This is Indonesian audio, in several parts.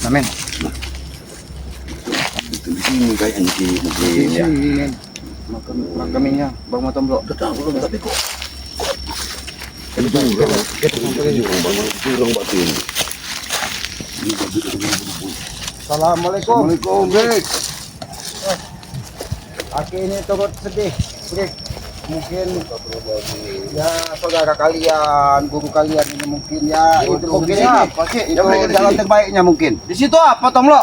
Amin. Di sini kayaknya mungkin ya. Makamnya Bang Matomblo. Tahu belum tapi kok curang batu ini. Assalamualaikum. Assalamualaikum, Brek. Aki ini turut sedih, Brek. Mungkin ya saudara kalian, guru kalian ini mungkin ya itu mungkin ya, itu jalan terbaiknya mungkin. Di situ apa Tomlo?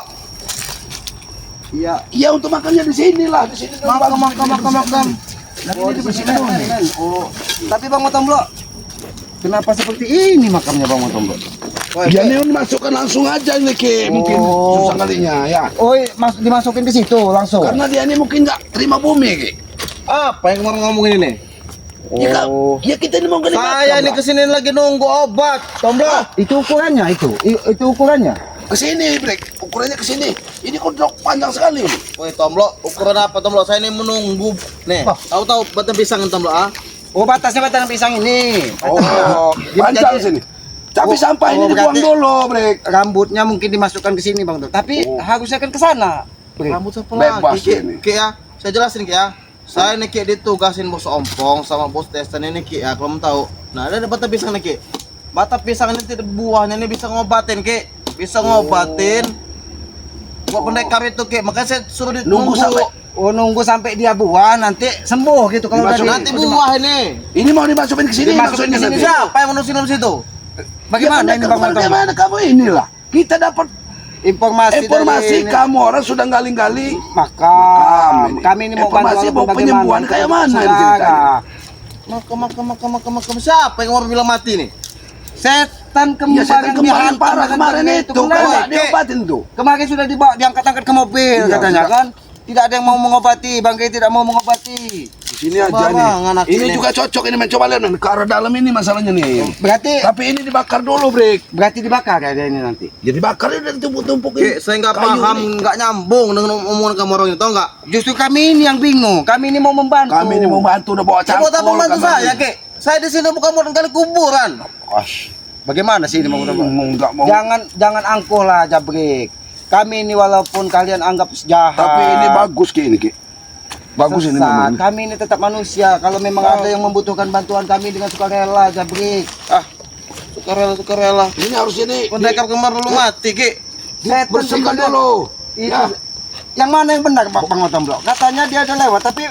Iya. Iya untuk makannya di sini lah, di sini. Makam. Oh, di sini dulu nih. Oh, tapi Bang Matomblo, kenapa seperti ini makamnya Bang Matomblo? Ya ini masukkan langsung aja nih Ki, mungkin susah kalinya ya. Oh, dimasukin ke situ langsung. Karena dia ini mungkin nggak terima bumi Ki. Apa yang kemarin ngomongin ini? Ya kita ini mau gini. Saya ini kesini lagi nunggu obat, Tomblo. Itu ukurannya itu ukurannya. Kesini Brek, ukurannya kesini. Ini kok panjang sekali. Woi Tomblo, ukuran apa Tomblo? Saya ini menunggu. Nih, tahu-tahu batang pisang Tomblo ah? Oh, batasnya batang pisang ini. Oh, panjang sini. Tapi sampah ini dibuang dulu, Brek. Rambutnya mungkin dimasukkan ke sini, Bang. Tapi harusnya kan ke sana. Rambut siapa Bebas lagi? ini. Ki ya, saya jelasin Ki ya. Saya nih Ki ditugasin bos Ompong sama bos Testan ini Ki ya, kalau mau tahu. Nah, ada batang pisang nih Ki. Batang pisang ini tidak buahnya ini bisa ngobatin Ki. Bisa ngobatin. Buat pendekar itu Ki, makanya saya suruh Nunggu sampai nunggu sampai dia buah nanti sembuh gitu kalau Dimasukin. nanti buah ini. ini mau dimasukin ke sini, Dimasukin ke sini, Siapa yang menusin di situ? Bagaimana ini Bang Matomblo? Bagaimana kamu inilah? Kita dapat Informasi informasi dari kamu orang sudah gali-gali makam. Kami ini mau informasi bantu mau penyembuhan kayak mana ini ceritanya? Makam siapa yang orang bilang mati nih? Setan Ya setan kemarin dihantam parah dengan kemarin badannya itu kan kembali. nggak diobatin tuh. Kemarin sudah dibawa diangkat-angkat ke mobil Iya, katanya sudah. kan. Tidak ada yang mau mengobati, Bangkai tidak mau mengobati. Di sini aja Sembarangan nih. Ini akhirnya. juga cocok ini mencoba lihat nih, ke arah dalam ini masalahnya nih. Tapi ini dibakar dulu, Brek. Berarti dibakar ya dia ini nanti. Jadi bakar ini dan tumpuk-tumpuk Ki, saya nggak kayu paham, ini. nggak nyambung dengan omongan kamu orang ini, tau nggak? Justru kami ini yang bingung. Kami ini mau membantu. Kami ini mau bantu udah bawa Saya cangkul. buat apa membantu kami. saya, Ki? Saya di sini bukan mau gali kuburan. Gosh. Bagaimana sih ini mau Enggak mau. Jangan angkuh lah Jabrik. Kami ini walaupun kalian anggap jahat. Tapi ini bagus Ki ini Ki. Bagus ini sesat. memang. Kami ini tetap manusia. Kalau memang ada yang membutuhkan bantuan kami dengan sukarela, Jabrik. Sukarela. Ini harus ini Pendekar kembar dulu mati, Ki. Setan bersihkan kembali. dulu. Itu. Ya. Yang mana yang benar, Bang Matomblo? Katanya dia ada lewat, tapi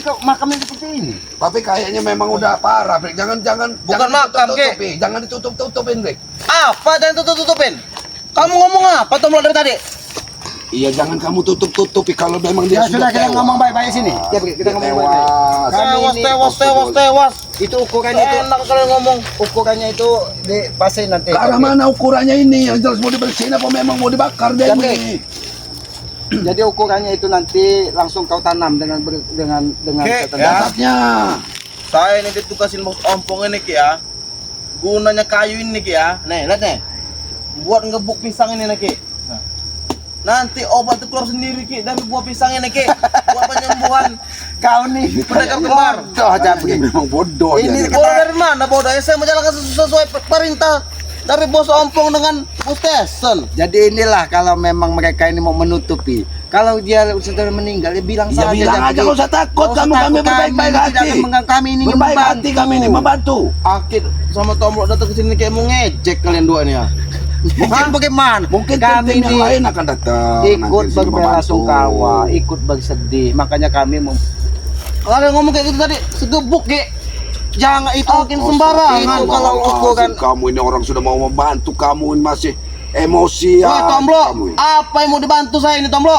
kok makamnya seperti ini. Tapi kayaknya memang udah parah, Brek. Jangan Bukan makam, Ki. tutup-tutupin. Jangan ditutup-tutupin, Brek. Apa jangan tutup-tutupin? Kamu ngomong apa Tomblo dari tadi? Iya, jangan kamu tutup-tutupi kalau memang dia Ya sudah kita tewas. ngomong baik-baik sini. Ya, kita ngomong baik-baik. Tewas. Kami ini Tewas. itu ukurannya itu Enak kalian ngomong. ukurannya itu dipasin nanti. Ke arah mana ukurannya ini? Yang jelas mau dibersihin apa memang mau dibakar dia Jabrik. ini? Jadi ukurannya itu nanti langsung kau tanam dengan Oke, ketentuan. ya. Dasarnya. Saya ini ditugasin bos Ompong ini Ki ya. Gunanya kayu ini Ki ya. Nih, lihat nih. Buat ngebuk pisang ini nih Ki. Nah. Nanti obat itu keluar sendiri Ki dari buah pisang ini Ki. Buat penyembuhan. Kau nih Pendekar kembar. bodoh Jabrik. Ini memang bodoh Ini dia. Bodoh dari mana bodoh? Saya menjalankan sesuai perintah dari bos Ompong dengan bos Tesen. Jadi inilah kalau memang mereka ini mau menutupi. Kalau dia sudah meninggal, ya bilang Ya saja. bilang aja Jabrik. nggak usah takut, Nggak usah kami takut, berbaik-baik tidak hati. akan mengganggu kami ini Berbaik hati membantu. kami ini membantu. Akid sama Tomblo datang ke sini kayak mau ngejek kalian dua ini ya. Mungkin bagaimana? Mungkin kami tim yang ini lain akan datang. ikut nanti sini berbelasungkawa, membantu. ikut bersedih. Makanya kami Kalian ngomong kayak gitu tadi, segebuk Ki. Jangan itu makin sembarangan itu kalau ukuran. Kamu ini orang sudah mau membantu, kamu ini masih emosi ya. Woi Tomblo, apa yang mau dibantu saya ini Tomblo?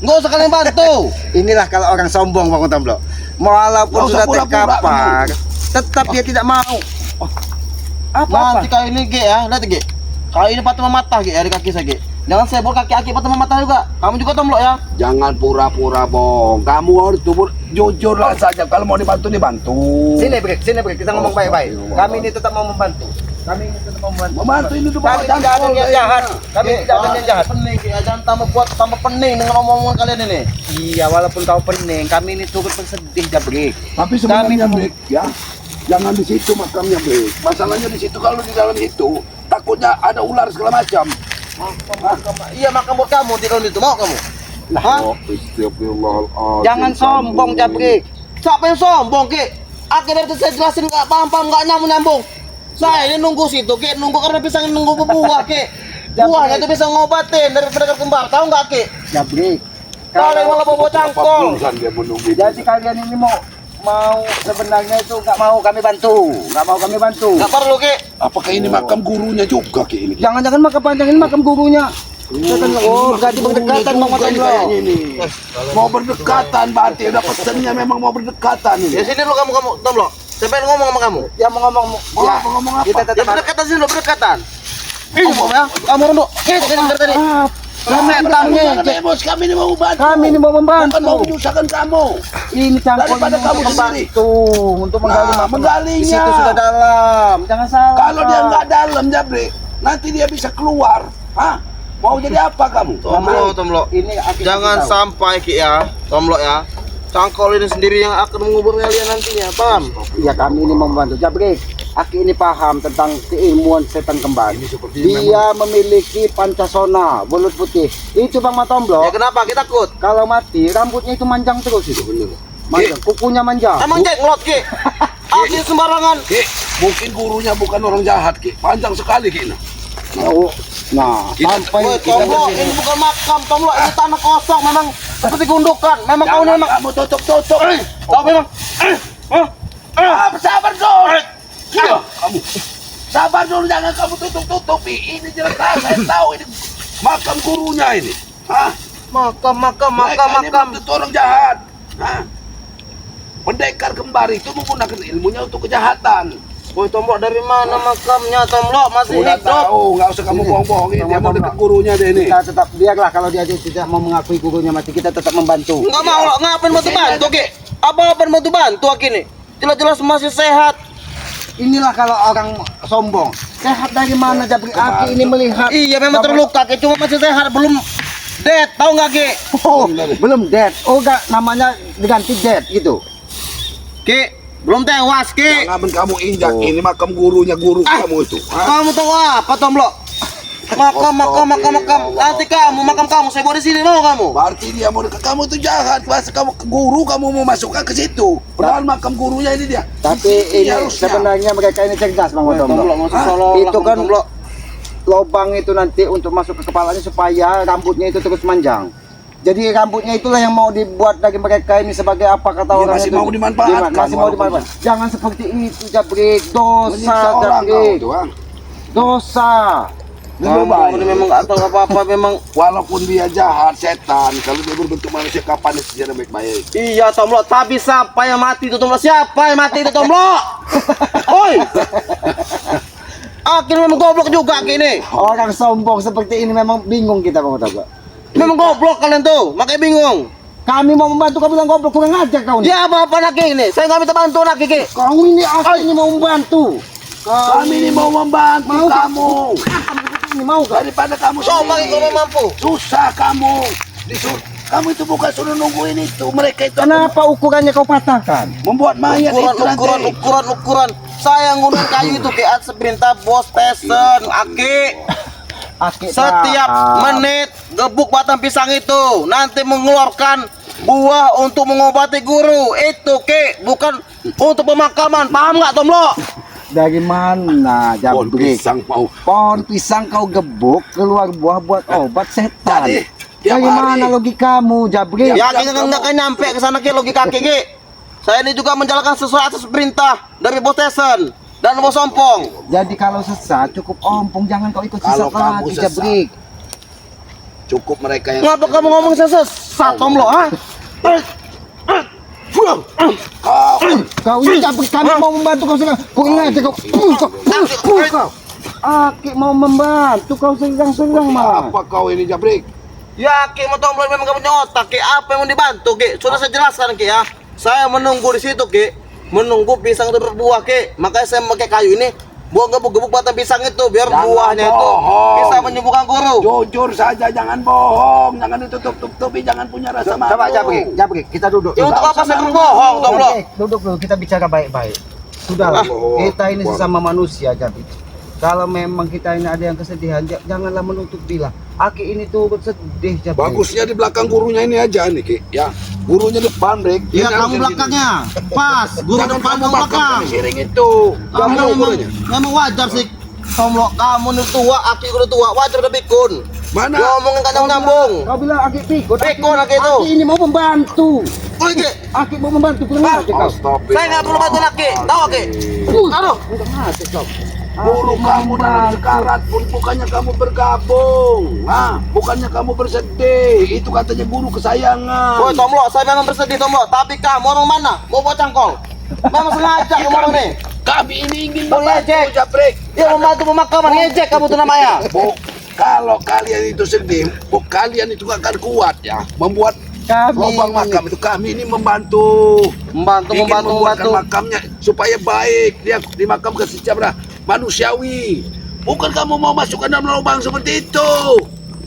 Nggak usah kalian bantu. Inilah kalau orang sombong Bang Tomblo. Walaupun Nggak usah sudah pura-pura, terkapar, tetap dia tidak mau. Apa? Nanti kayak ini Ki ya, lihat Ki. Kayak ini patah mematah Ki dari kaki saya Ki. Jangan sebol kaki aki patah mematah juga. Kamu juga Tomblo ya. Jangan pura-pura bohong. Kamu harus jujur lah saja. Kalau mau dibantu dibantu. Sini Brik, kita ngomong baik-baik. Kami ini tetap mau membantu. Kami ini tetap mau membantu. Membantu ini tuh Kami tidak ada niat jahat. Kami tidak ada niat jahat. Pening Ki, ya. Jangan tambah pening dengan omongan kalian ini. Iya, walaupun kau pening, kami ini turut bersedih, Jabrik. Tapi sebenarnya Kami- Brik, ya. Jangan di situ makamnya, Brik. Masalahnya di situ, kalau di dalam situ takutnya ada ular segala macam. Iya makan buat kamu tidak itu mau kamu. Hah? Oh, Astagfirullahaladzim. Jangan sombong Jabrik. Siapa yang sombong ki? Akhirnya saya jelasin nggak paham nggak nyambung. Saya ini nunggu situ ki, nunggu karena pisang nunggu buah ki. Buahnya itu bisa ngobatin daripada kembar, tahu nggak ki? Jabrik. Kalian malah bawa cangkol. Dia menunggu. Jadi kalian ini mau sebenarnya itu nggak mau kami bantu, Nggak perlu ki. Apakah ini makam gurunya juga ki ini? Jangan-jangan makam panjangin makam gurunya. Ganti berdekatan Bang Matamblo. Kayaknya ini. Mau berdekatan berarti udah pesennya memang mau berdekatan ini. Ya sini lu kamu Tomblo. Sampai ngomong sama kamu. Ya mau ngomong Ya, ngomong apa? kita Ya tetap berdekatan sini lu berdekatan. Ngomong ya. Kamu renduk. Kita kan tadi. Kami ini mau bantu. Kami ini mau Bukan mau membantu. menyusahkan kamu. Ini cangkul Daripada kamu sendiri. untuk menggali Nah, makam. menggalinya. Di situ sudah dalam. Jangan salah. Kalau dia nggak dalam Jabrik, nanti dia bisa keluar. Hah? Mau jadi apa kamu? Tomblo. Ini aku Jangan tahu. sampai ki ya, Tomblo ya. Cangkol ini sendiri yang akan mengubur kalian nantinya, paham? Ya kami ini membantu Jabrik. Aki ini paham tentang keilmuan setan kembar. Dia memiliki pancasona, bulut putih. Itu Bang Matamblo. Ya kenapa kita takut? Kalau mati rambutnya itu manjang terus itu. Manjang, kukunya manjang. Emang jek ngelot ki. Aki sembarangan. Ki, mungkin gurunya bukan orang jahat Ki. Panjang sekali Ki. Oh, nah, sampai Woi, Tomblo, ini bukan makam, Tomblo, ini tanah kosong, memang seperti gundukan. Memang kau ini memang kamu tutup-tutup. kau memang Sabar dulu. Kamu sabar dulu, jangan kamu tutup-tutupi. Ini jelas saya tahu ini makam gurunya ini. Hah? makam. Mereka ini belum tentu orang jahat. Hah? Pendekar kembar itu menggunakan ilmunya untuk kejahatan. Woi, Tomblo, dari mana makamnya, Tomblo? Masih Udah hidup. tahu, nggak usah kamu bohong-bohongin. Dia mau dekat gurunya deh ini. kita tetap biarlah kalau dia tidak mau mengakui gurunya mati, kita tetap membantu. Enggak mau lah, ngapain mau bantu ki? Apa mau bantu aki nih? Jelas-jelas masih sehat. Inilah kalau orang sombong. Sehat dari mana Jabrik? Aki ini melihat. Iya memang terluka ki, cuma masih sehat, belum dead, tahu nggak ki? Oh, belum dead. Oh, enggak, namanya diganti dead gitu. Ki, belum tewas ki. Jangan kamu injak, ini makam gurunya guru kamu itu. Hah? Kamu tahu apa, Tomblo? Makam. Nanti makam kamu saya bawa di sini mau kamu. Berarti dia mau dekat kamu itu jahat. Pas kamu ke guru, kamu mau masukkan ke situ. Padahal makam gurunya ini dia. Tapi Ini ini harusnya. sebenarnya mereka ini cerdas Bang Tomblo, Matamblo. masuk Hah? solo. Itu kan lobang itu nanti untuk masuk ke kepalanya supaya rambutnya itu terus manjang. Jadi rambutnya itulah yang mau dibuat dari mereka ini sebagai apa kata Dia orang masih itu? mau dimanfaatkan, Masih mau walaupun- dimanfaatkan. Jangan seperti itu Jabrik, dosa Menyiksa orang kau Jabrik, itu. Hah? dosa. Kamu ini memang nggak tahu apa-apa memang. Walaupun dia jahat, setan, kalau dia berbentuk manusia kapan dia sejarah baik-baik. Iya Tomblo, tapi siapa yang mati itu Tomblo? Siapa yang mati itu Tomblo? Oi. Akhirnya memang goblok juga gini. Orang sombong seperti ini memang bingung kita Bang Matamblo. Memang goblok kalian tuh, makanya bingung. Kami mau membantu kamu bilang goblok, kurang ajar kau nih. Ya apa-apa lagi ini, saya nggak minta bantu lagi ki. Kau ini asli ini mau membantu. Kami ini mau membantu Mau. kamu. Ini mau kan? Daripada kamu Coba kalau sendiri. mampu. Susah kamu. Kamu itu bukan suruh nungguin itu. Mereka itu Kenapa ukurannya kau patahkan? membuat mayat itu nanti. Ukuran. Saya ngundang kayu itu ki, atas perintah bos Tyson, Aki. Aki Setiap paham. menit gebuk batang pisang itu nanti mengeluarkan buah untuk mengobati guru. Itu ki, bukan untuk pemakaman. Paham nggak Tomblo? Dari mana Pohon Jabrik? pisang mau. Pohon pisang kau gebuk keluar buah buat obat setan. Jadi, tiap Dari hari. mana logikamu Jabrik? Ya kita nggak nyampe ke sana ki logika kaki ki. Saya ini juga menjalankan sesuai atas perintah dari bos Tyson dan bos Ompong. Jadi kalau sesat cukup ompong, jangan kau ikut Kalau sesat kamu lagi sesat. Jabrik. Cukup mereka yang Ngapa kamu ngomong sesat Tomblo? Ha? Kau ini Jabrik, kami mau membantu kau sekarang. Kau ingat kau. Kau. Aki mau membantu kau serang-serang mah. apa kau ini Jabrik? Ya ki, mau Tomblo memang gak punya otak ki. Apa yang mau dibantu ki? Sudah saya jelaskan ki ya. Saya menunggu di situ ki, menunggu pisang itu berbuah ki. Makanya saya pakai kayu ini. Buang gebuk-gebuk batang pisang itu biar Jangan buahnya itu bohong. bisa menyembuhkan guru. Jujur saja, jangan bohong, jangan ditutup-tutupi, jangan punya rasa malu. Coba Jabrik, kita duduk. Ya untuk Coba. apa saya berbohong Tomblo? Oke, duduk dulu, kita bicara baik-baik. Sudahlah, Allah kita ini Akbar. sesama manusia Jabrik. Kalau memang kita ini ada yang kesedihan, janganlah menutup bila. Aki ini tuh bersedih. Jabrik. Bagusnya di belakang gurunya ini aja nih, Ki. Ya, gurunya depan, Brek. Iya, kamu belakangnya. Pas, guru Jangan depan kamu kamu belakang. belakang siring itu. Kamu Kamu memang, memang wajar sih. Tomlok, kamu udah tua, Aki udah tua, wajar udah pikun. Mana? Dia ngomongin kan nyambung. Kau bilang Aki pikun. Pikun Aki itu. Aki ini mau membantu. Oh, Ki. Aki mau membantu. Kurang aja kau. Saya nggak perlu bantu laki, tahu Ki? Aduh. Udah mati kau. Guru kamu dalam sekarat pun bukannya kamu bergabung. Ah, bukannya kamu bersedih. Itu katanya guru kesayangan. Woi Tomlok, saya memang bersedih Tomlok, tapi kamu orang mana? Mau bawa cangkol? Memang sengaja kamu orang nih. Kami ini ingin Mau membantu, ngejek. Jabrek. Ya membantu pemakaman, ngejek kamu tuh namanya. Bu, kalau kalian itu sedih, kalian itu gak akan kuat ya. Membuat lubang makam itu kami ini membantu. Membantu, Ingin membantu, membuatkan membantu. makamnya supaya baik. Dia dimakamkan secara manusiawi. Bukan kamu mau masukkan dalam lubang seperti itu.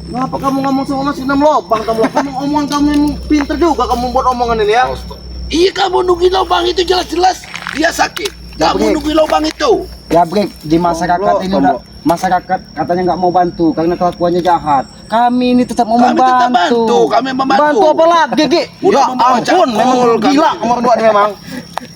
Kenapa kamu ngomong sama Mas dalam lubang Tomlok? Kamu omongan kamu yang pinter juga kamu buat omongan ini ya. Iya, kamu nunggu lubang itu jelas-jelas dia sakit. Kamu nunggu lubang itu. Jabrik, di masyarakat ini udah masyarakat katanya nggak mau bantu karena kelakuannya jahat. Kami ini tetap mau Kami membantu. tetap bantu, kami membantu. Bantu apa lagi, Ki? Udah Ya membawa ampun, cangkol, memang kamu. gila nomor 2 ini memang.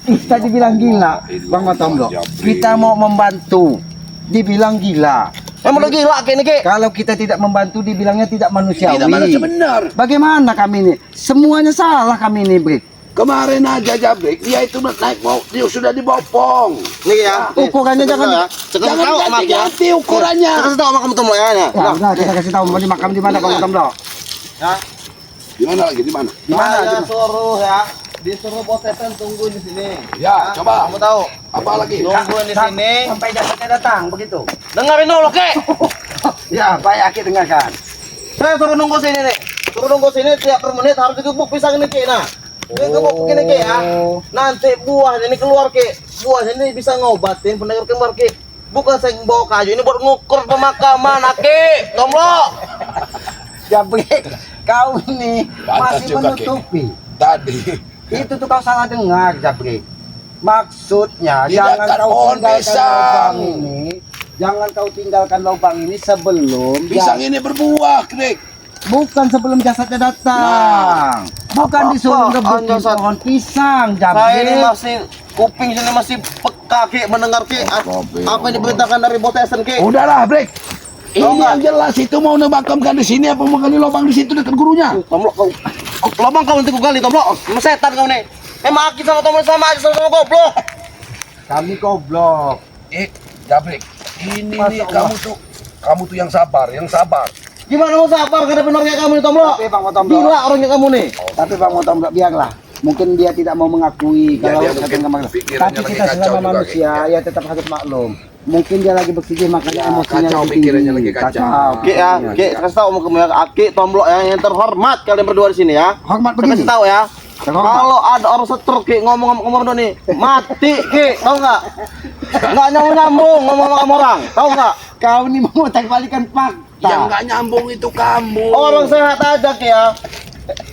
Kita dibilang gila, Bang Matomlo. Kita mau membantu, dibilang gila. Memang udah gila Ki ini, Ki. Kalau kita tidak membantu, dibilangnya tidak manusiawi. Tidak manusia benar. Bagaimana kami ini? Semuanya salah kami ini, Brik. Kemarin aja Jabrek, dia itu naik mau, dia sudah dibopong. Nih ya, Ukurannya jangan- jangan tahu sama Ki ya. ganti ukurannya. Kasih tahu sama kamu Tomlok ya. Ya, udah kita kasih tahu mau di makam di mana Bang Matomlo. Ya. Di mana lagi? Di mana? Di mana? Saya suruh ya, disuruh botesan tungguin di sini. Ya, coba. Kamu tahu? Apa lagi? Tungguin di sini. Sampai jasadnya datang, begitu. Dengerin dulu, Ki. Ya, baik Aki dengarkan. Saya suruh nunggu sini nih. Suruh nunggu sini tiap per menit harus digebuk pisang ini Ki. Nah, digebuk begini Ki ya. Nanti buahnya ini keluar Ki. Buahnya ini bisa ngobatin pendengar kembar Ki. Bukan saya bawa kayu ini buat ngukur pemakaman, Ki. Tomlok. Jabrik, kau ini Pantas masih juga, Ki. menutupi. Tadi. Itu tuh kau salah dengar, Jabrik. Maksudnya Di jangan dekat kau pohon tinggalkan pisang. lubang ini. Jangan kau tinggalkan lubang ini sebelum Pisang ini berbuah, Krek. bukan sebelum jasadnya datang. Bukan disuruh Apa? rebutin Jasad. pohon pisang, Saya ini Jabrik. masih kuping sini masih peka Ki mendengar Ki. Apa yang diberitakan dari botesan Ki? Udahlah, Brek. Ini Tahu nggak? yang jelas itu mau nemakamkan di sini apa mau gali lubang di situ dekat gurunya? Tomlok kau. Lobang kau nanti ku gali Tomlok. Sama setan kau nih. Emang Aki sama Tomlok sama aja sama goblok. Kami goblok. Jabrek. Ini Masya nih Allah. kamu tuh yang sabar, yang sabar. Gimana mau sabar karena benernya kamu nih Tomlok? Tapi Bang Matomlo. Gila orangnya kamu nih. Tapi Bang Matomlo biarlah. Mungkin dia tidak mau mengakui Ya, kalau dia kata mungkin nggak maklum. pikirannya Tapi lagi kita kacau selama juga, manusia ya tetap harus maklum. Mungkin dia lagi bersedih makanya Ya, emosinya kacau, lagi pikirannya tinggi. lagi kacau. Ki ya, Ki kasih tahu mau ke Aki Tomlok yang terhormat kalian berdua di sini ya. Hormat Saya begini. kasih tahu ya. Terhormat. Kalau ada orang setruk Ki ngomong nih, mati Ki, tahu nggak? Nggak nyambung ngomong sama orang, tahu nggak? Kau ini mau balikan fakta. Yang nggak nyambung itu kamu. Orang sehat aja Ki ya.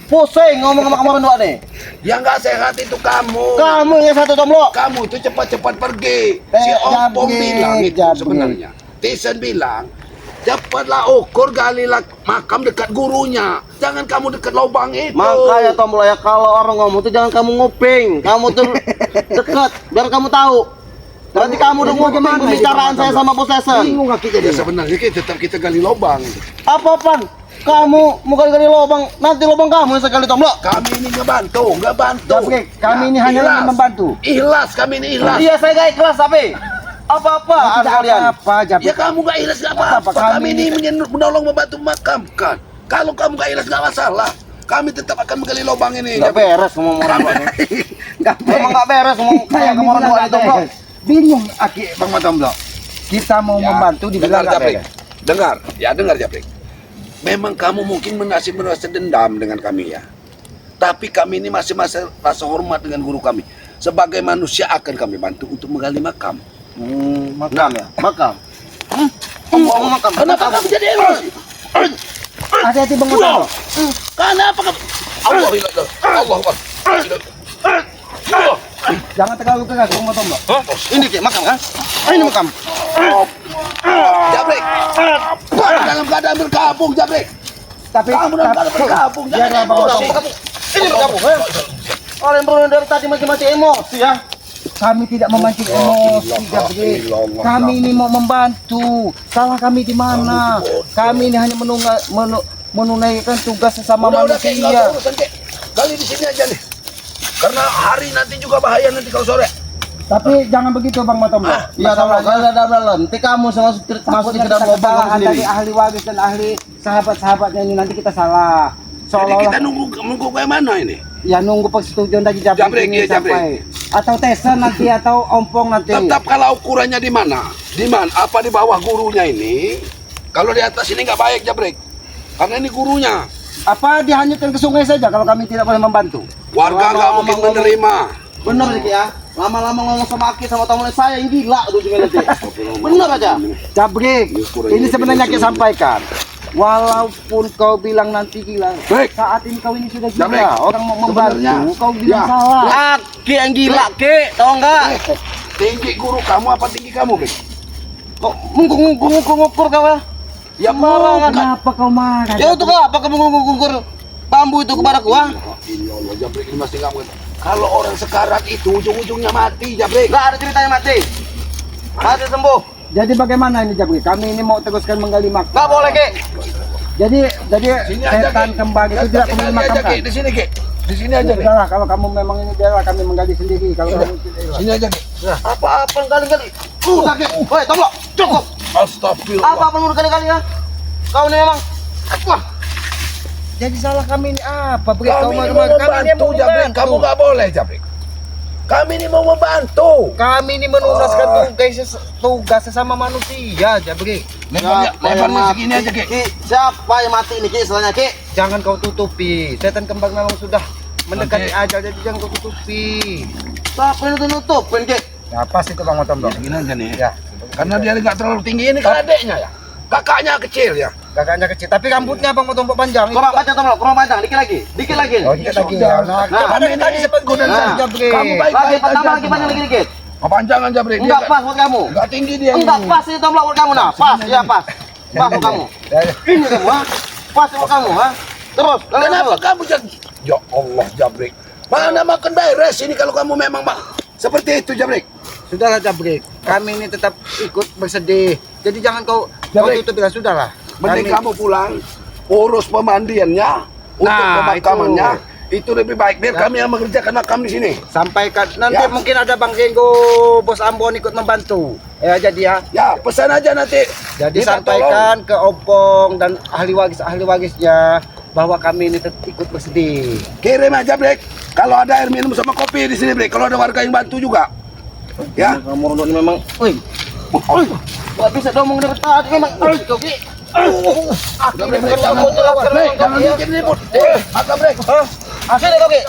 Pusing ngomong sama kamu berdua nih. Yang nggak sehat itu kamu. Kamu yang satu Tomlok. Kamu itu cepat-cepat pergi. Si Ompong Jabrik, bilang itu Jabrik. sebenarnya. Tisen bilang, cepatlah ukur galilah makam dekat gurunya. Jangan kamu dekat lubang itu. Makanya Tomlok ya kalau orang ngomong tuh jangan kamu nguping, kamu tuh dekat biar kamu tahu. Nanti kamu udah nguping Gimana pembicaraan ini, saya sama Bos Esen. Bingung Aki Ya jadi. sebenarnya tetap kita gali lubang. Apa-apaan? Kamu mau gali lubang, nanti lubang kamu yang sekali Tomlok. Kami ini ngebantu. Jabrik, kami ini hanya ikhlas. ingin membantu. Ikhlas, kami ini ikhlas. Iya saya gak ikhlas tapi apa-apa Tidak kalian. apa, Jabrik. Ya kamu gak ikhlas gak apa-apa. Apa, Kami kami ini menolong membantu makamkan. Kalau kamu gak ikhlas gak masalah. Kami tetap akan menggali lubang ini. Gak beres ngomong orang tua nih. Enggak Emang gak beres ngomong kayak kamu orang tua nih Tomlok. Bingung Aki Bang Matomlo. Kita mau membantu dibilang dengar enggak Japrik. beres. Dengar, ya dengar Japrik. Memang kamu mungkin merasa dendam dengan kami ya. Tapi kami ini masih rasa hormat dengan guru kami. Sebagai manusia akan kami bantu untuk menggali makam. Makam ya? Makam? Ngomong makam. Kenapa kamu jadi emosi? Hati-hati Bang Matomlo. Kenapa kamu? Allah ilah. Allah Akbar. Jangan terlalu keras Bang Matomlo. Ini Ki, makam kan? Ini makam. Jabrek. Dalam keadaan berkabung, Jabrek. Tapi Kamu dalam keadaan berkabung, biar jangan Bang emosi. Ini bergabung, ya. Orang baru dari tadi mati-mati emosi ya. kami tidak memancing emosi, Jabrek. Kami ini mau membantu. Salah kami di mana? Kami ini hanya menunaikan tugas sesama Udah, Kek, nggak manusia. usah urusan, Kek. Kali di sini aja nih. Karena hari nanti juga bahaya nanti kalau sore. Tapi jangan begitu Bang Matom. Iya, tahu kalau ada dalam. Nanti kamu masuk ke dalam lubang kamu sendiri. Dari ahli waris dan ahli sahabat-sahabatnya ini nanti kita salah. Jadi kita Seolah-olah nunggu kayak mana ini? ya nunggu persetujuan dari Jabrek Jabrek, ini iya, Jabrek. sampai atau tesan nanti atau ompong nanti. Tetap kalau ukurannya di mana? Di mana? Apa di bawah gurunya ini? Kalau di atas ini nggak baik, Jabrek. Karena ini gurunya. Apa dihanyutkan ke sungai saja kalau kami tidak boleh membantu? Warga nggak Lama-lama mungkin ngomong. menerima. Bener nih ya. Lama-lama ngomong sama Aki sama temen saya yang gila tuh juga nanti. Bener aja. Jabrek, ini sebenarnya kita sampaikan. Walaupun kau bilang nanti gila, Baik. saat ini kau ini sudah gila. Jabrek, Orang mau membantu, sebenarnya, kau bilang ya. salah. Aki yang gila, Ki. Tahu enggak? Tinggi guru kamu apa tinggi kamu, Bek? Kok mengukur kau ya? Ya Sembarangan. Kenapa kau marah? Ya untuk apa kamu mengukur bambu itu kepadaku, ha? Ini Allah, Jabrek ini masih nggak mengerti. Kalau orang sekarat itu ujung-ujungnya mati, Jabrek. Enggak ada ceritanya mati. Mati sembuh. Jadi bagaimana ini Jabrek? Kami ini mau teruskan menggali makam. Enggak boleh, Ki. Jadi Sini aja, setan Ki. kembang itu tidak perlu Sini aja, dimakamkan. Ki. Di sini, Ki. Di sini aja, Ki. Sudahlah, kalau kamu memang ini biarlah kami menggali sendiri. Kalau kamu tidak. Sini aja, Ki. Apa-apa kali-kali. Ki. Woi, tolong. Cukup. Astagfirullah. Apa perlu kali-kali ya? Kau ini memang wah, Jadi salah kami ini apa? Beri Kami ini mau membantu, Jabrek. Kamu nggak boleh, Jabrek. Kami ini mau membantu. Kami ini menuntaskan tugas sesama manusia, Jabrek. Lebarnya segini aja, Ki. Ki, siapa yang mati ini, Ki? Istilahnya, Ki. Jangan kau tutupi. Setan kembang memang sudah mendekati Oke. ajal, jadi jangan kau tutupi. Siapa yang nutupin, Ki? Ya pas itu Bang Matom dong. Segini aja nih. Ya. Karena dia nggak terlalu tinggi ini kan adeknya ya. Kakaknya kecil ya. Kakaknya kecil, tapi rambutnya Bang Matom panjang. Kurang panjang, tolong. Kurang panjang. Dikit lagi. Dikit lagi. Oh, dikit lagi. Sudah. Nah, Nah, kami ini tadi sepenuhnya Nah, Jabrek. kamu baik. Lagi, pertama lagi panjang lagi dikit. Kepanjangan Jabrek. Dia Enggak pas buat kamu. Nggak tinggi dia. Enggak ini. pas itu tombol buat kamu, nah. Pas, ya pas. Pas buat kamu. Ya, ya. Ini kamu, ha? Pas buat kamu, ha? Terus, Kenapa kamu jadi? Ya Allah, Jabrek. Mana makan beres ini kalau kamu memang seperti itu, Jabrek. Sudahlah Jabrek, kami ini tetap ikut bersedih. Jadi jangan kau Jabrek. tutup bilang sudahlah. Mending Kami- kamu pulang, urus pemandiannya, untuk Nah, pemakamannya. Itu lebih baik biar kami yang mengerjakan makam di sini. sampaikan nanti Ya. mungkin ada Bang Jenggo, Bos Ambon ikut membantu. Ya jadi ya. Ya, pesan aja nanti. Jadi Minta sampaikan ke Opong dan ahli warisnya bahwa kami ini tetap ikut bersedih. Kirim aja, Brek. Kalau ada air minum sama kopi di sini, Brek. Kalau ada warga yang bantu juga. Ya. Kamu rodok ini memang, woi. Gak bisa dong dari tadi memang. Kau, Ki. Udah, Brek, Brek. Jangan bikin ribut. Agak, Brek. Sini kau, Ki.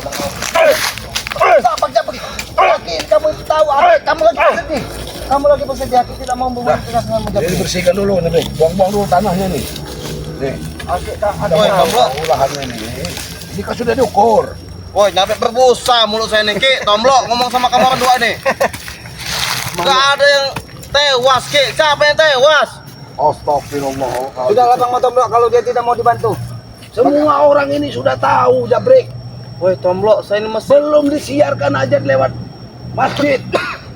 Bang Jabrek, yakin kamu itu tahu kamu lagi bersedih. Kamu lagi bersedih, aku tidak mau membantu dengan Jadi Jabrek. bersihkan dulu nih, Brek. Buang-buang dulu tanahnya nih. Nih. Ada Woi, Bang. Ulahannya nih. Ini kan sudah diukur. Woi, nyampe berbusa mulut saya nih, Ki. Tomblok ngomong sama kamu berdua nih. Gak ada yang tewas, Ki. Siapa yang tewas? Astagfirullah. Sudahlah Bang Matomblok kalau dia tidak mau dibantu. Semua orang ini sudah tahu, Jabrek. Woi, Tomblok, saya ini masih Belum disiarkan aja lewat masjid.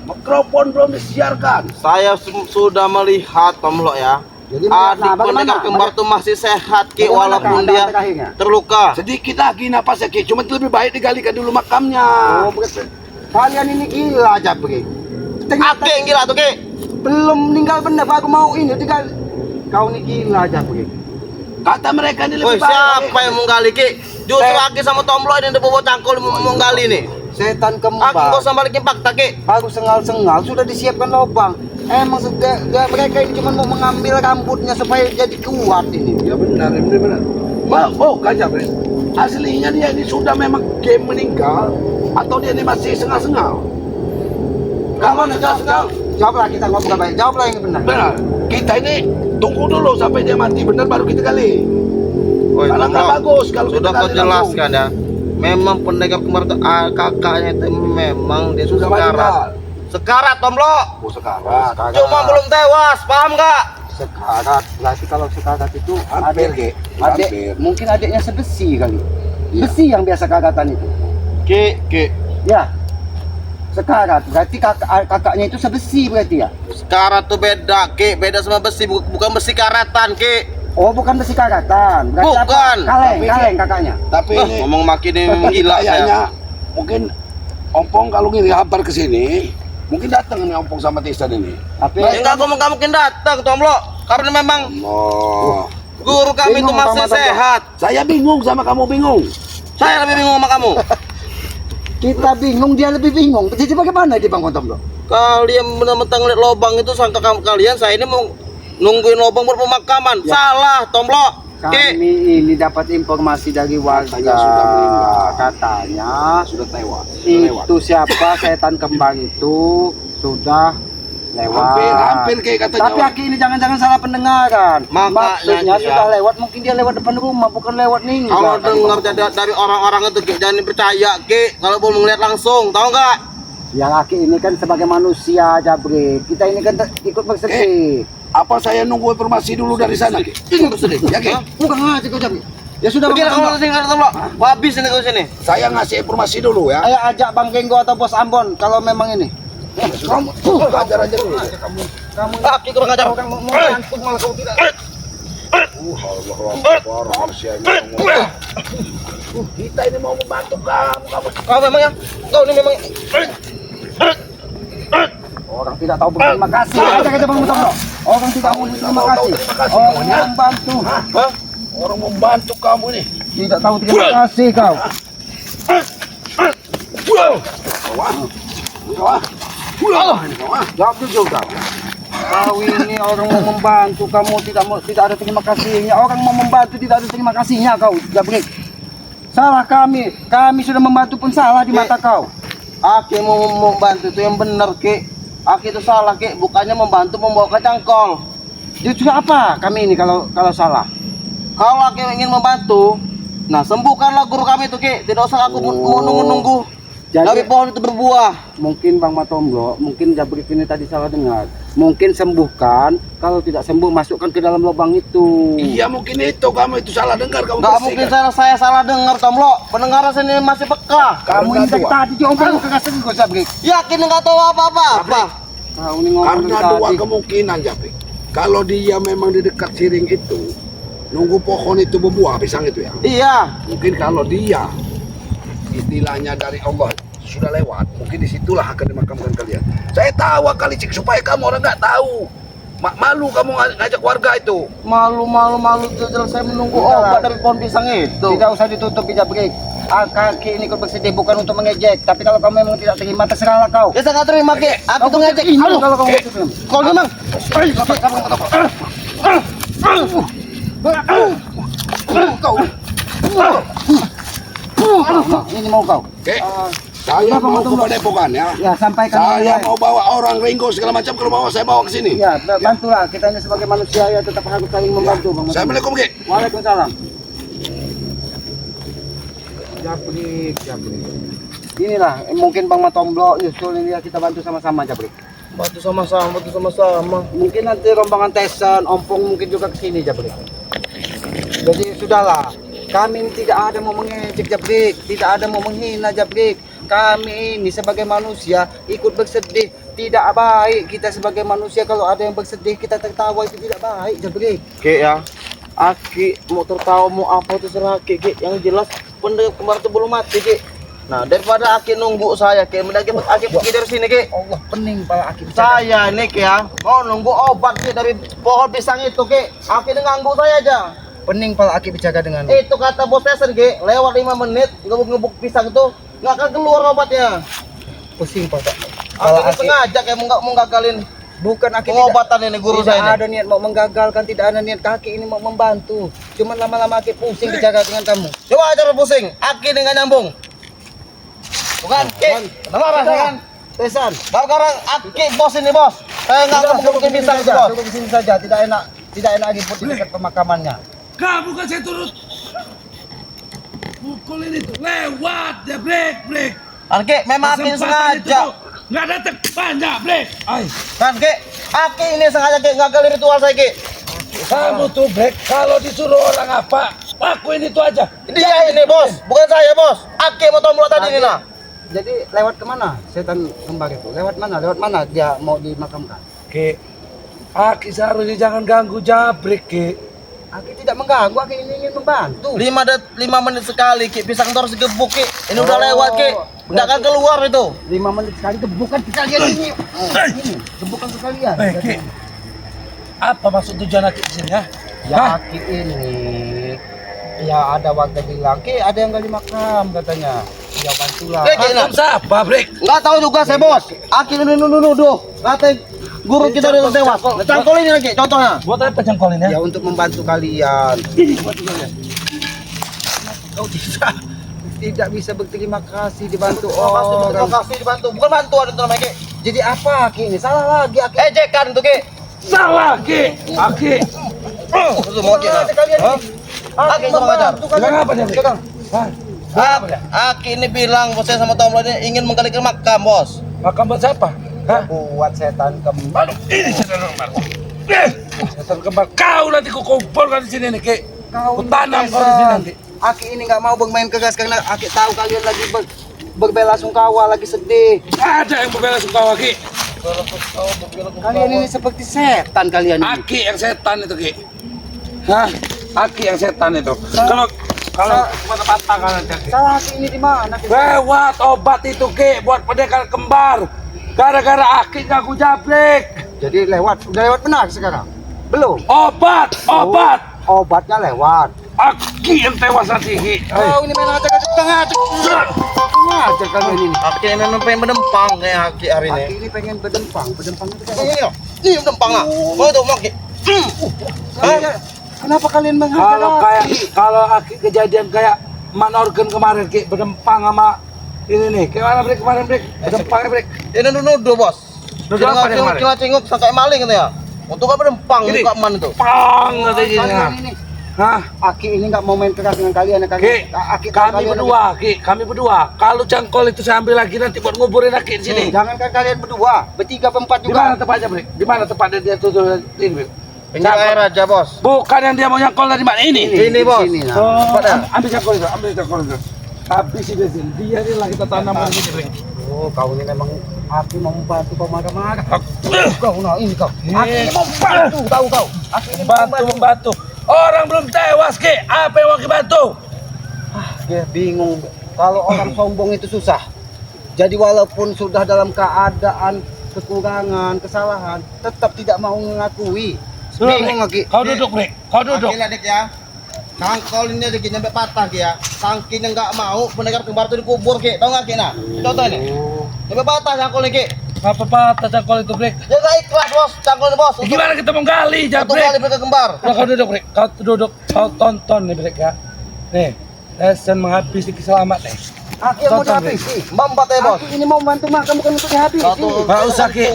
Mikrofon belum disiarkan. saya sudah melihat Tomblok ya. Jadi Adik pendekar kembar tuh masih sehat, Ki, walaupun dia terluka. Sedikit lagi napasnya, Ki. Cuma lebih baik digalikan dulu makamnya. Oh, begitu. Kalian ini gila Jabrek. Aki yang gila tuh, Ki. Belum meninggal benar baru mau ini tinggal. Kau ini gila Jabrek. Kata mereka ini Woi, lebih baik. siapa yang mau gali, Ki? Justru Aki sama Tomblok ini udah bawa cangkul mau gali nih. Setan Aki gak kembar. usah balikin fakta, Ki. Baru sengal-sengal sudah disiapkan lubang. Emang mereka ini cuma mau mengambil rambutnya supaya jadi kuat ini. Ya benar, benar. Oh, Kak Jabrek. Aslinya dia ini sudah memang game meninggal atau dia ini masih sengal-sengal? Kamu sengal-sengal? Jawablah kita ngobrol baik. Jawablah yang benar. Benar. Kita ini tunggu dulu sampai dia mati benar baru kita gali. Woi, Karena nggak Tomblok, bagus kalau sudah kita kau gali jelaskan ya. Memang pendekar kembar tuh kakaknya itu memang dia Sudah sekarat. meninggal. Sekarat, Tomblok. Oh, sekarang. Cuma belum tewas, paham nggak? Sekarang. sekarat. Berarti kalau sekarat itu Hampir, Ki. adik, Hampir. mungkin adiknya sebesi kali. Iya. Besi yang biasa karatan itu. Ki. Ya. Sekarat. Berarti kakaknya itu sebesi berarti ya? Sekarat tuh beda, Ki. Beda sama besi, bukan besi karatan, Ki. Oh, bukan besi karatan. Berarti Bukan. Apa? Kaleng, Tapi, kaleng kakaknya. Tapi ini Ngomong makin ini memang gila kayaknya saya. mungkin Ompong kalau ngiri kabar ke sini, mungkin datang nih Ompong sama Tisan ini. Tapi Enggak mungkin datang, Tomlo. Karena memang Oh, guru kami itu Bingung, masih Pak Tomlo. sehat. saya bingung sama kamu bingung. Saya lebih bingung sama kamu. kita bingung, dia lebih bingung. Jadi bagaimana di Bang Kontom lo? Kalian mentang-mentang lihat lobang itu sangka kalian saya ini mau nungguin lobang berpemakaman. Ya. Salah, Tomlo. Ki. Kami ini dapat informasi dari warga. Katanya sudah meninggal. Katanya Sudah lewat. itu siapa setan kembang itu sudah lewat. Hampir kayak katanya. Tapi Aki ini jangan-jangan salah pendengaran. Makanya Maksudnya dia. sudah lewat, mungkin dia lewat depan rumah, bukan lewat nih. Kalau dengar dari orang-orang itu Ki, jangan percaya, Ki. Kalau belum ngeliat langsung, tahu nggak? Yang Aki ini kan sebagai manusia, Jabri. Kita ini kan ikut bersedih. Apa saya nunggu informasi dulu dari sana, Ki? Ini bersedih. Ya, Ki. Bukan aja kau Jabri. Ya sudah Pergi Bang kalau Kontom. sini nggak Tomlo. Habis ini kau sini. Saya ngasih informasi dulu ya. Ayo ajak Bang Genggo atau Bos Ambon kalau memang ini. Kamu ajar aja dulu. Kamu. Ki kurang ajar. Orang mau ngantuk malah kau tidak. Allah Akbar, manusia ini ngomong. Kita ini mau membantu kamu. Kau memang ya? Kau ini memang. Orang tidak tahu berterima kasih. Ajak aja Bang Kontom. Orang tidak mau berterima kasih. Orang yang membantu. Hah? Orang membantu kamu nih. Tidak tahu terima kasih kau. Wah. Jawab jujur kau. Kau ini orang mau membantu, kamu tidak ada terima kasihnya. Orang mau membantu tidak ada terima kasihnya kau, Jabrik. Salah kami sudah membantu pun salah di mata kau. Aki mau membantu itu yang benar, Ki. Aki itu salah, Ki. Bukannya membantu membawa ke cangkol. Itu apa kami ini kalau salah? Kalau Aki ingin membantu, nah sembuhkanlah guru kami itu, Ki. Tidak usah aku mau nunggu-nunggu. Dari pohon itu berbuah. Mungkin Bang Matomblo, mungkin Jabrik ini tadi salah dengar. Mungkin sembuhkan, kalau tidak sembuh masukkan ke dalam lubang itu. Iya mungkin itu kamu itu salah dengar kamu. Nggak mungkin saya salah dengar, Tomlo. Pendengaran sini masih peka. Kamu ini dari tadi diomong ke kasih kau Jabrik. Yakin nggak tahu apa-apa. Kau ini ngomong Karena dari dua tadi. kemungkinan Japri. Kalau dia memang di dekat siring itu, nunggu pohon itu berbuah pisang itu ya. Iya. Mungkin kalau dia istilahnya dari Allah sudah lewat, mungkin disitulah akan dimakamkan kalian. Saya tahu kali cik supaya kamu orang nggak tahu. Malu kamu ngajak warga itu. Malu. Jelas saya menunggu Udah lah. obat dari pohon pisang itu. Tidak usah ditutup Jabrik. Kaki ini kau bersedih bukan untuk mengejek, tapi kalau kamu memang tidak terima terserahlah kau. Ya saya nggak terima, Ki. Aku tuh ngejek. Aduh. Kalau kamu itu terima. Kau memang. Ini mau kau. Oke. Saya mau ke padepokan ya. Ya sampaikan. Saya mau bawa orang ringgo segala macam kalau mau saya bawa ke sini. Ya bantulah kita ini sebagai manusia ya tetap harus saling membantu Bang. Assalamualaikum Ki. Waalaikumsalam. Jabrik. Inilah mungkin Bang Matomblo nyusul ini ya kita bantu sama-sama Jabrik. Bantu sama-sama. Mungkin nanti rombongan Tesan, Ompong mungkin juga ke sini Jabrik. Jadi sudahlah. Kami tidak ada mau mengejek Jabrik, tidak ada mau menghina Jabrik. Kami ini sebagai manusia ikut bersedih. Tidak baik kita sebagai manusia kalau ada yang bersedih kita tertawa itu tidak baik Jabrik. Ki ya. Aki mau tertawa mau apa itu serah Ki. Yang jelas pendek kemarin itu belum mati, Ki. Nah, daripada Aki nunggu saya, Ki, mending Aki pergi dari sini, Ki. Allah pening pala Aki. Saya nih, Ki ya, mau nunggu obat Ki dari pohon pisang itu, Ki. Aki ganggu saya aja. Pening pala Aki bicara dengan. Itu kata bos Tesen, Ki, lewat 5 menit ngebuk-ngebuk pisang itu nggak akan keluar obatnya. Pusing pala. Aki sengaja kayak mau gagalin Bukan Aki pengobatan ini guru tidak saya ada niat mau menggagalkan, tidak ada niat Kaki ini mau membantu. Cuman lama-lama Aki pusing bicara dengan kamu. Coba aja pusing, Aki ini nggak nyambung. Bukan, Ki. Marah saya kan? Tesan. Gara-gara Aki bos ini bos. Saya nggak ngebukin pisang itu bos. Duduk di sini saja, tidak enak lagi di dekat pemakamannya. Kamu kan saya turut pukulin itu lewat ya break. Ki, memang Aki ini sengaja. Nggak datang banyak break. Ay, Kan Ki, Aki ini sengaja Ki gagalin ritual saya Ki. Kamu tuh Brek, kalau disuruh orang apa, lakuin itu aja. Dia ini bos, bukan saya bos. Aki mau tombol tadi ini nah. Jadi lewat kemana setan kembar itu? Lewat mana dia mau dimakamkan? Ki, Aki seharusnya jangan ganggu Jabrek, Ki. Aki tidak mengganggu, Aki ini ingin membantu. 5 menit sekali Ki, pisang terus gebuk Ki. Ini udah lewat Ki. Enggak akan keluar itu. 5 menit sekali gebukan sekalian ini. Ini gebukan sekalian. Ki, apa maksud tujuan Aki di sini ya? Ya Aki ini, ya ada warga bilang, Ki ada yang gali makam katanya. Ya bantulah. Ki, Makam siapa, Brek? enggak tahu juga saya bos. Aki nuduh. Kata guru kita udah tewas. Cangkol ini lagi contohnya. Buat apa jangkolin Ya ya? untuk membantu kalian. Kau bisa. Tidak bisa berterima kasih dibantu Terima orang. kasih dibantu. Bukan bantuan itu namanya Ki. Jadi apa Aki ini? Salah lagi Aki. Ejekan itu Ki. Salah, Ki. Aki. Itu mau Ki. Ada kalian ini. Aki kurang ajar. membantu kalian. Bilang apa dia, Brek? Pegang. Hah? Aki ini bilang bos saya sama Tom ini ingin menggali makam bos. Makam buat siapa? Hah? Buat setan kembar. Aduh, ini setan kembar. Setan kembar. Kau nanti ku kumpulkan di sini nih, Ki. Ku tanam kau di sini nanti. Aki ini nggak mau bermain keras karena Aki tahu kalian lagi berbela sungkawa, lagi sedih. Ada yang berbela sungkawa, Ki. Kalian ini seperti setan kalian ini. Aki yang setan itu, Ki. Hah? Aki yang setan itu. Kalau mata-mata kalian, Ki. Salah Aki ini di mana? Lewat obat itu, Ki, buat pendekar kembar. Gara-gara Aki ngaku Jabrek. Jadi udah lewat benar sekarang? Belum. Obat. Obatnya lewat. Aki yang tewas nanti, Ki. Oh ini main aja aja kalian ini. Aki ini memang pengen berdempang kayak Aki hari ini. Aki ini pengen berdempang itu Ini yo, ini berdempang lah. Mau tuh mau Ki. Kenapa kalian menghajar Aki? Kalau Aki kejadian kayak Manorgan kemarin, Ki, berdempang sama ini nih. Kayak mana, Brek, kemarin, Brek? Berdempangnya, Brek. Ini nuduh bos. Nuduh apa dia kemarin? Cengok sangka maling katanya. Untuk apa berdempang Ini. muka man itu? Pang katanya. Kalian ini. Hah? Aki ini nggak mau main keras dengan kalian ya Ki, Aki kami berdua. Kalau jangkol itu saya ambil lagi nanti buat nguburin Aki di sini. Jangankan kalian berdua, bertiga berempat Di mana juga. tempatnya, Brek? Di mana tempatnya dia tuh ini, Brek? Pinggir air aja bos. Bukan yang dia mau nyangkol dari mana? Ini. Ini, bos. Sini, nah. Oh, ambil jangkol itu. Habis di sini. Dia ini lagi kita tanam di sini, Brek. Oh, kau ini memang Aki mau membantu kau marah-marah. Kau nah ini kau. Aki ini mau membantu, tahu kau. Aki ini mau Membantu. Orang belum tewas, Ki. Apa yang mau dibantu? Dia bingung. Kalau orang sombong itu susah. Jadi walaupun sudah dalam keadaan kekurangan, kesalahan, tetap tidak mau mengakui. Bingung lagi. Kau duduk, Brek. Kau duduk. Aki adik ya. Cangkol ini adik nyampe patah Ki ya. Saking nggak mau pendekar kembar itu dikubur Ki. Tahu nggak Ki nah? Contoh ini. Nyampe patah cangkol ini Ki. Apa patah cangkol itu, Brek? Ya nggak ikhlas bos, cangkol ini bos. Gimana kita mau gali, Untuk Jabrek? kali pendekar kembar. Nah, kau duduk, Brek. Kau duduk. Kau tonton nih, Brek ya. Nih, lesson menghabisi keselamatan nih. Aki yang mau Tonton, dihabisi. Mbak ya bos. Aki ini mau membantu makam bukan untuk dihabisi. Nggak usah, Ki.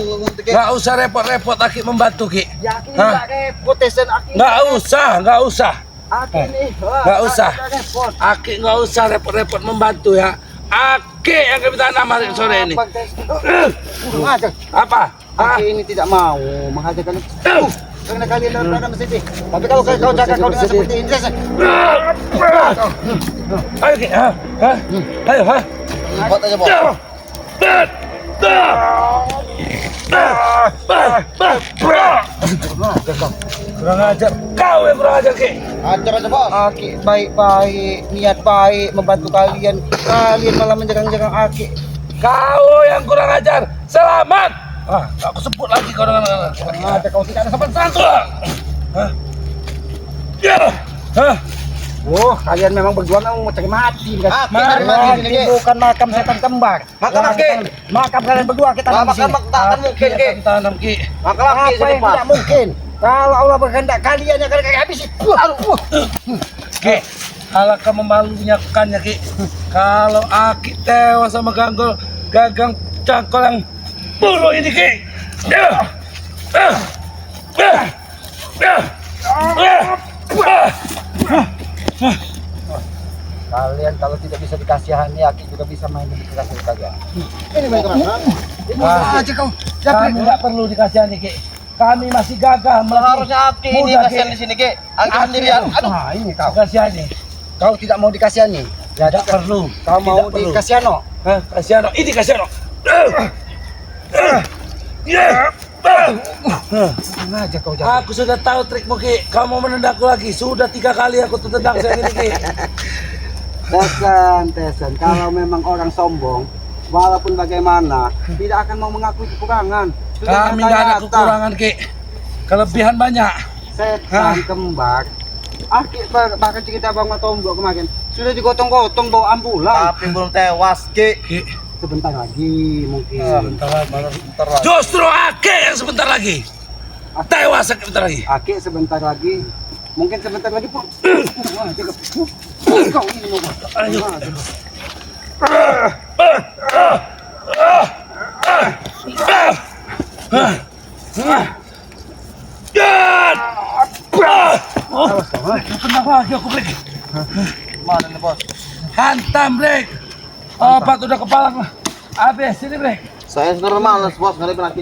Nggak usah repot-repot Aki membantu, Ki. Ya Aki ini Hah? nggak repot, Tesen. Aki ini Nggak usah. Aki ini. Nggak usah. nggak repot. Aki nggak usah repot-repot membantu ya. Aki yang kita tanam hari sore ini. Bang Tesen. Ngajar. Apa? Hah? Aki ini tidak mau menghajarkan. Karena kalian dalam sedih. Tapi kalau kau jaga kau dengan seperti ini, Tesen. Ayo, Ki. Hah? Ayo, hah? Buat aja bos. Kurang ajar. Kau yang kurang ajar, Ki. Ajar aja bos. Aki baik-baik, niat baik membantu kalian. Kalian malah menjerang-jerang Aki. Kau yang kurang ajar. Selamat. Aku sebut lagi kau dengan Ada kau tidak ada sopan santun. Hah? Ya. Hah? Oh, kalian memang berdua memang mau cari mati. Kan? Aki cari mati di sini Ki. Bukan makam setan kembar. Makam Aki. Makam kalian berdua kita Nah, tanam di sini. tak akan mungkin Ki. Tanam, Ki. Maka laki Apa yang sedepan. tidak mungkin? Kalau Allah berkehendak kalian yang akan habisi. Ki, alangkah memalukannya, Ki. Kalau Aki tewas sama gagang cangkol yang bulu ini, Ki. Kalian kalau tidak bisa dikasihani, Aki juga bisa main lebih keras dari kalian. Ini main keras. Ini aja kau. Kami nggak perlu dikasihani, Ki. kami masih gagah Harusnya Aki ini muda, kasihan Ki. di sini, Ki. Aki sendirian. Aduh. Nah, ini kau. Kasihani. Kau tidak mau dikasihani. Tidak perlu. Kau mau Tidak perlu. dikasihano. Hah, Kasiano, ini Kasiano. Sengaja kau jaga. Aku sudah tahu trikmu Ki. Kamu menendangku lagi. Sudah 3 kali aku tertendang saya ini Ki. Tesan. Kalau memang orang sombong, walaupun bagaimana, tidak akan mau mengakui kekurangan. Sudah Kami nggak ada nyata. kekurangan Ki. Kelebihan banyak. Setan kembar. Bahkan cerita Bang Matombok kemarin sudah digotong-gotong bawa ambulan. Tapi belum tewas, Ki. Ki. Sebentar lagi mungkin. Sebentar lagi. Bentar lagi. Justru Ake yang sebentar lagi. Tewas sebentar lagi. Aki sebentar lagi. Mungkin sebentar lagi pun. Kau ini mau. Ayo. Tenang lagi aku break. Mana nih, Bos? Hantam break. Obat udah kepala. Habis ini break. Saya sebenarnya males, Bos, ngeri penyakit.